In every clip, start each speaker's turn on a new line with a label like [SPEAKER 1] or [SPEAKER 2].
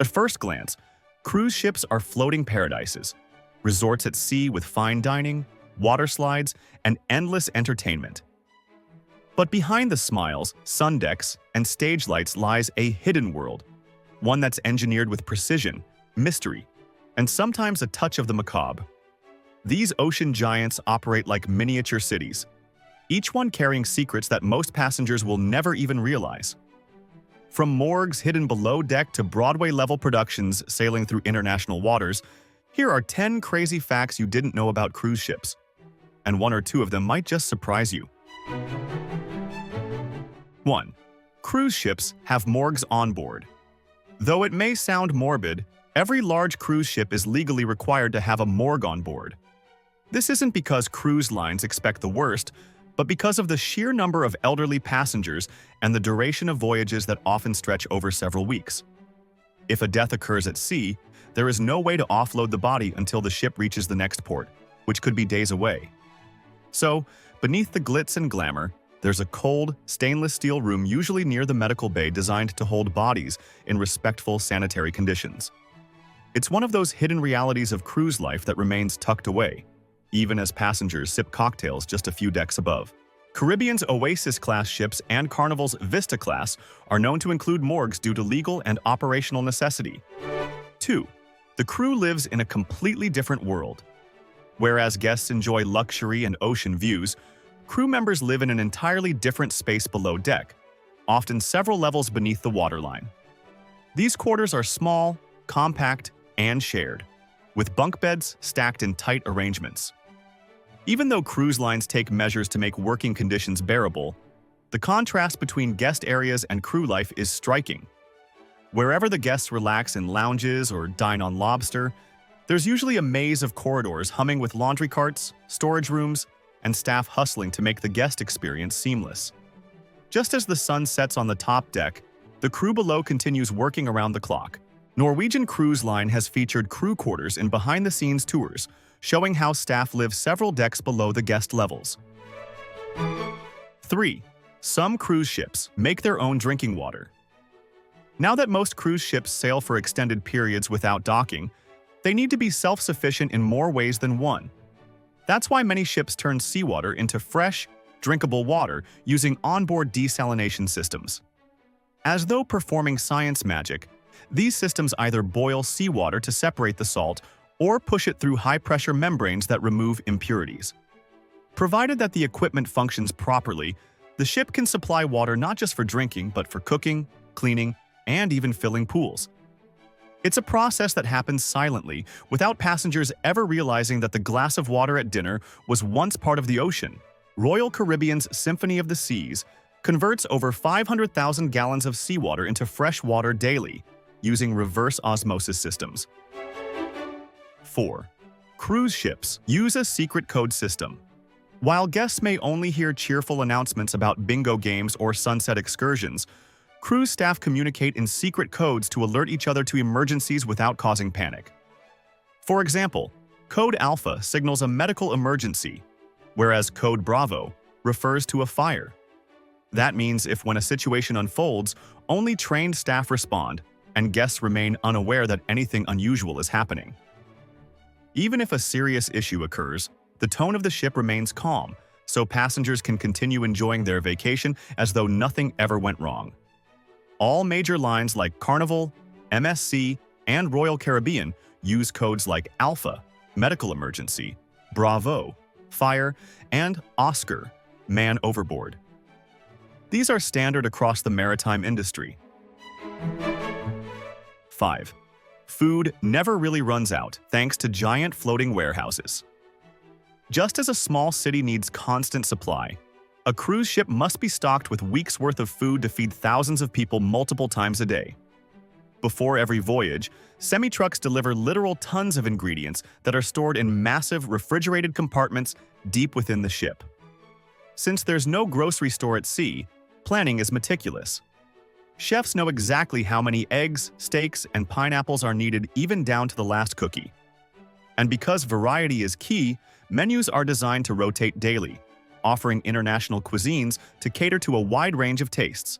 [SPEAKER 1] At first glance, cruise ships are floating paradises, resorts at sea with fine dining, water slides, and endless entertainment. But behind the smiles, sun decks, and stage lights lies a hidden world, one that's engineered with precision, mystery, and sometimes a touch of the macabre. These ocean giants operate like miniature cities, each one carrying secrets that most passengers will never even realize. From morgues hidden below deck to Broadway-level productions sailing through international waters, here are 10 crazy facts you didn't know about cruise ships. And one or two of them might just surprise you. 1. Cruise ships have morgues on board. Though it may sound morbid, every large cruise ship is legally required to have a morgue on board. This isn't because cruise lines expect the worst, but because of the sheer number of elderly passengers and the duration of voyages that often stretch over several weeks. If a death occurs at sea, there is no way to offload the body until the ship reaches the next port, which could be days away. So, beneath the glitz and glamour, there's a cold, stainless steel room usually near the medical bay designed to hold bodies in respectful sanitary conditions. It's one of those hidden realities of cruise life that remains tucked away, even as passengers sip cocktails just a few decks above. Caribbean's Oasis-class ships and Carnival's Vista-class are known to include morgues due to legal and operational necessity. 2. The crew lives in a completely different world. Whereas guests enjoy luxury and ocean views, crew members live in an entirely different space below deck, often several levels beneath the waterline. These quarters are small, compact, and shared, with bunk beds stacked in tight arrangements. Even though cruise lines take measures to make working conditions bearable, the contrast between guest areas and crew life is striking. Wherever the guests relax in lounges or dine on lobster, there's usually a maze of corridors humming with laundry carts, storage rooms, and staff hustling to make the guest experience seamless. Just as the sun sets on the top deck, the crew below continues working around the clock. Norwegian Cruise Line has featured crew quarters in behind-the-scenes tours, showing how staff live several decks below the guest levels. 3. Some cruise ships make their own drinking water. Now that most cruise ships sail for extended periods without docking, they need to be self-sufficient in more ways than one. That's why many ships turn seawater into fresh, drinkable water using onboard desalination systems. As though performing science magic, these systems either boil seawater to separate the salt or push it through high-pressure membranes that remove impurities. Provided that the equipment functions properly, the ship can supply water not just for drinking, but for cooking, cleaning, and even filling pools. It's a process that happens silently, without passengers ever realizing that the glass of water at dinner was once part of the ocean. Royal Caribbean's Symphony of the Seas converts over 500,000 gallons of seawater into fresh water daily, using reverse osmosis systems. 4. Cruise ships use a secret code system. While guests may only hear cheerful announcements about bingo games or sunset excursions, cruise staff communicate in secret codes to alert each other to emergencies without causing panic. For example, Code Alpha signals a medical emergency, whereas Code Bravo refers to a fire. That means when a situation unfolds, only trained staff respond, and guests remain unaware that anything unusual is happening. Even if a serious issue occurs, the tone of the ship remains calm, so passengers can continue enjoying their vacation as though nothing ever went wrong. All major lines like Carnival, MSC, and Royal Caribbean use codes like Alpha, medical emergency, Bravo, fire, and Oscar, man overboard. These are standard across the maritime industry. 5. Food never really runs out thanks to giant floating warehouses. Just as a small city needs constant supply, a cruise ship must be stocked with weeks' worth of food to feed thousands of people multiple times a day. Before every voyage, semi-trucks deliver literal tons of ingredients that are stored in massive refrigerated compartments deep within the ship. Since there's no grocery store at sea, planning is meticulous. Chefs know exactly how many eggs, steaks, and pineapples are needed, even down to the last cookie. And because variety is key, menus are designed to rotate daily, offering international cuisines to cater to a wide range of tastes.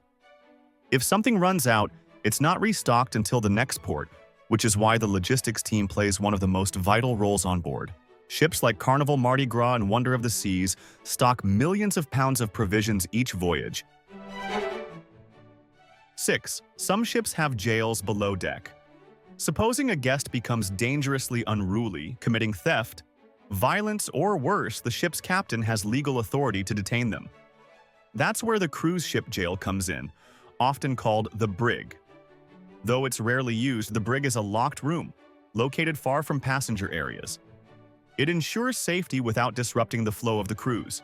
[SPEAKER 1] If something runs out, It's not restocked until the next port, which is why the logistics team plays one of the most vital roles on board. Ships like Carnival Mardi Gras and Wonder of the Seas stock millions of pounds of provisions each voyage. 6. Some ships have jails below deck. Supposing a guest becomes dangerously unruly, committing theft, violence, or worse, the ship's captain has legal authority to detain them. That's where the cruise ship jail comes in, often called the brig. Though it's rarely used, the brig is a locked room, located far from passenger areas. It ensures safety without disrupting the flow of the cruise.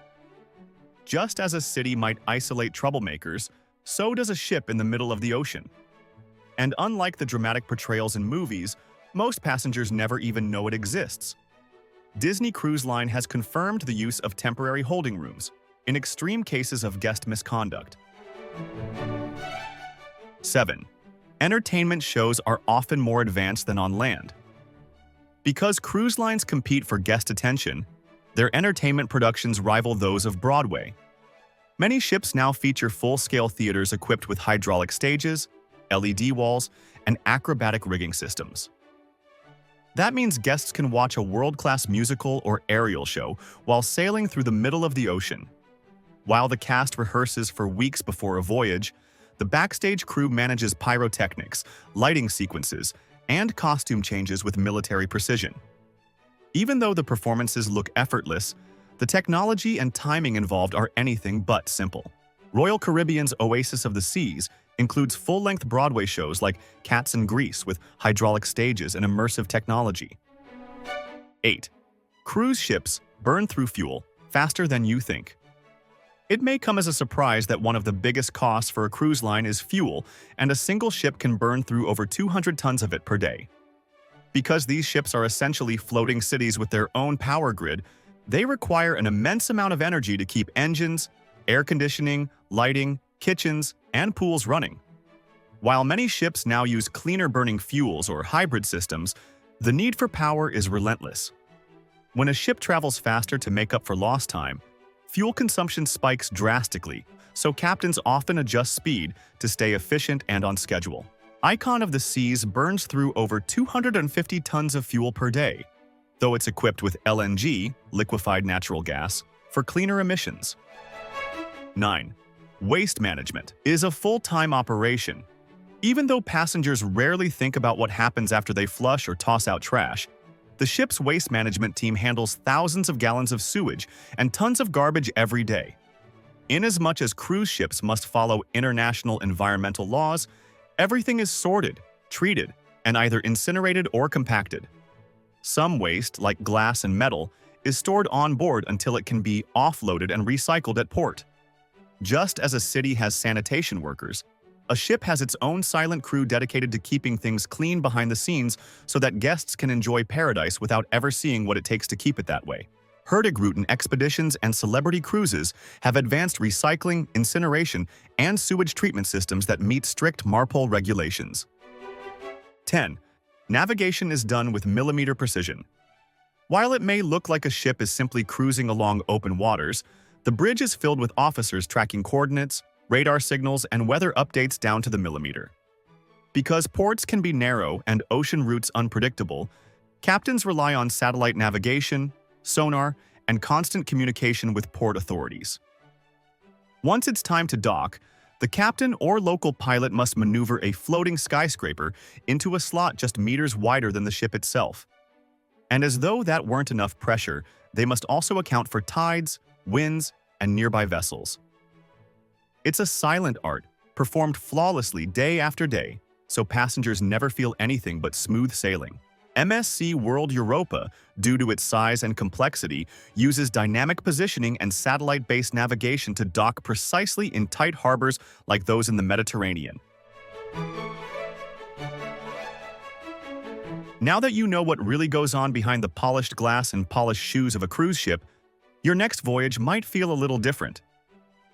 [SPEAKER 1] Just as a city might isolate troublemakers, so does a ship in the middle of the ocean. And unlike the dramatic portrayals in movies, most passengers never even know it exists. Disney Cruise Line has confirmed the use of temporary holding rooms in extreme cases of guest misconduct. 7. Entertainment shows are often more advanced than on land. Because cruise lines compete for guest attention, their entertainment productions rival those of Broadway. Many ships now feature full-scale theaters equipped with hydraulic stages, LED walls, and acrobatic rigging systems. That means guests can watch a world-class musical or aerial show while sailing through the middle of the ocean. While the cast rehearses for weeks before a voyage, the backstage crew manages pyrotechnics, lighting sequences, and costume changes with military precision. Even though the performances look effortless, the technology and timing involved are anything but simple. Royal Caribbean's Oasis of the Seas includes full-length Broadway shows like Cats in Grease with hydraulic stages and immersive technology. 8. Cruise ships burn through fuel faster than you think. It may come as a surprise that one of the biggest costs for a cruise line is fuel, and a single ship can burn through over 200 tons of it per day. Because these ships are essentially floating cities with their own power grid, they require an immense amount of energy to keep engines, air conditioning, lighting, kitchens, and pools running. While many ships now use cleaner-burning fuels or hybrid systems, the need for power is relentless. When a ship travels faster to make up for lost time, fuel consumption spikes drastically, so captains often adjust speed to stay efficient and on schedule. Icon of the Seas burns through over 250 tons of fuel per day, though it's equipped with LNG, liquefied natural gas, for cleaner emissions. 9. Waste management is a full-time operation. Even though passengers rarely think about what happens after they flush or toss out trash, the ship's waste management team handles thousands of gallons of sewage and tons of garbage every day. Inasmuch as cruise ships must follow international environmental laws, everything is sorted, treated, and either incinerated or compacted. Some waste, like glass and metal, is stored on board until it can be offloaded and recycled at port. Just as a city has sanitation workers, a ship has its own silent crew dedicated to keeping things clean behind the scenes so that guests can enjoy paradise without ever seeing what it takes to keep it that way. Hurtigruten expeditions and celebrity cruises have advanced recycling, incineration, and sewage treatment systems that meet strict MARPOL regulations. 10. Navigation is done with millimeter precision. While it may look like a ship is simply cruising along open waters, the bridge is filled with officers tracking coordinates, radar signals, and weather updates down to the millimeter. Because ports can be narrow and ocean routes unpredictable, captains rely on satellite navigation, sonar, and constant communication with port authorities. Once it's time to dock, the captain or local pilot must maneuver a floating skyscraper into a slot just meters wider than the ship itself. And as though that weren't enough pressure, they must also account for tides, winds, and nearby vessels. It's a silent art, performed flawlessly day after day, so passengers never feel anything but smooth sailing. MSC World Europa, due to its size and complexity, uses dynamic positioning and satellite-based navigation to dock precisely in tight harbors like those in the Mediterranean. Now that you know what really goes on behind the polished glass and polished shoes of a cruise ship, your next voyage might feel a little different.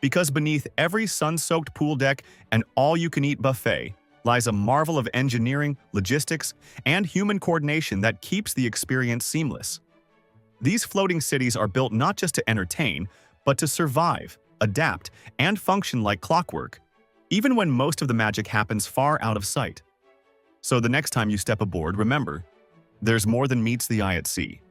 [SPEAKER 1] Because beneath every sun-soaked pool deck and all-you-can-eat buffet lies a marvel of engineering, logistics, and human coordination that keeps the experience seamless. These floating cities are built not just to entertain, but to survive, adapt, and function like clockwork. even when most of the magic happens far out of sight. So the next time you step aboard, remember, there's more than meets the eye at sea.